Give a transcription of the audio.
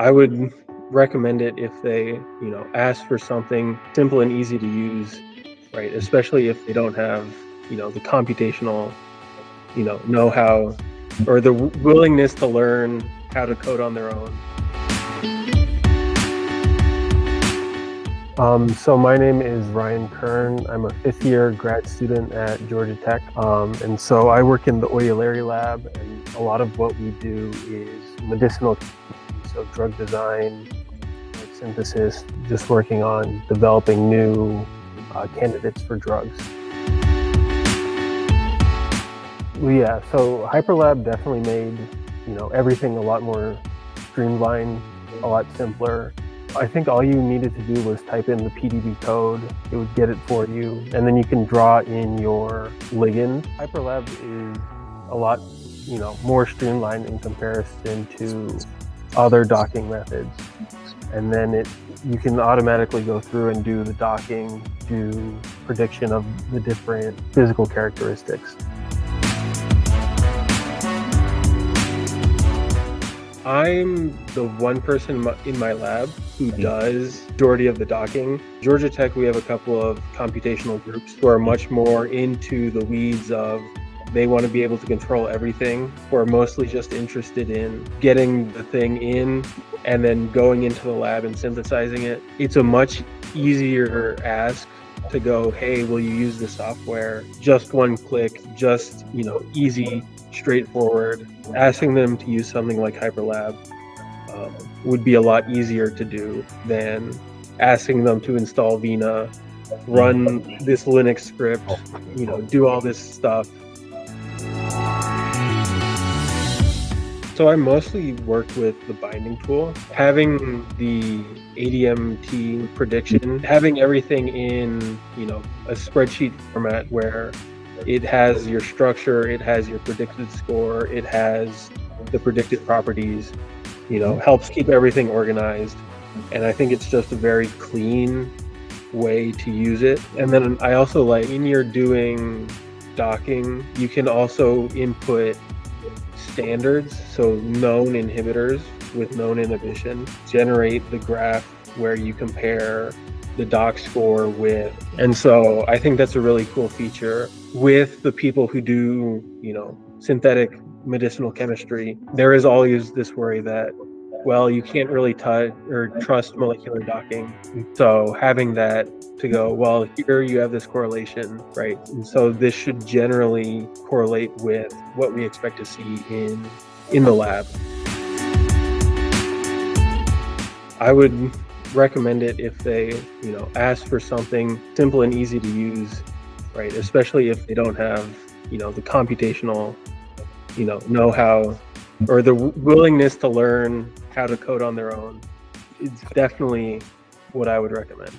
I would recommend it if they, ask for something simple and easy to use, right? Especially if they don't have, the computational, know-how or the willingness to learn how to code on their own. So my name is Ryan Kern. I'm a fifth year grad student at Georgia Tech. And so I work in the oilary lab, and a lot of what we do is medicinal, so drug design, synthesis, just working on developing new candidates for drugs. Well, yeah, so Hyperlab definitely made, everything a lot more streamlined, a lot simpler. I think all you needed to do was type in the PDB code, it would get it for you, and then you can draw in your ligand. Hyperlab is a lot, more streamlined in comparison to other docking methods. And then you can automatically go through and do the docking, do prediction of the different physical characteristics. I'm the one person in my lab who does majority of the docking. Georgia Tech, we have a couple of computational groups who are much more into the weeds of they want to be able to control everything, who are mostly just interested in getting the thing in and then going into the lab and synthesizing it. It's a much easier ask to go, hey, will you use the software? Just one click, just, easy, straightforward. Asking them to use something like Hyperlab would be a lot easier to do than asking them to install Vina, run this Linux script, do all this stuff. So I mostly work with the binding tool. Having the ADMT prediction, having everything in, a spreadsheet format where it has your structure, it has your predicted score, it has the predicted properties, helps keep everything organized. And I think it's just a very clean way to use it. And then I also like when you're doing docking, you can also input standards, so known inhibitors with known inhibition, generate the graph where you compare the doc score with. And so I think that's a really cool feature. With the people who do, synthetic medicinal chemistry, there is always this worry that, well, you can't really touch or trust molecular docking. So having that to go, well, here you have this correlation, right? And so this should generally correlate with what we expect to see in the lab. I would recommend it if they, ask for something simple and easy to use, right? Especially if they don't have, the computational, know-how or the willingness to learn how to code on their own. It's definitely what I would recommend.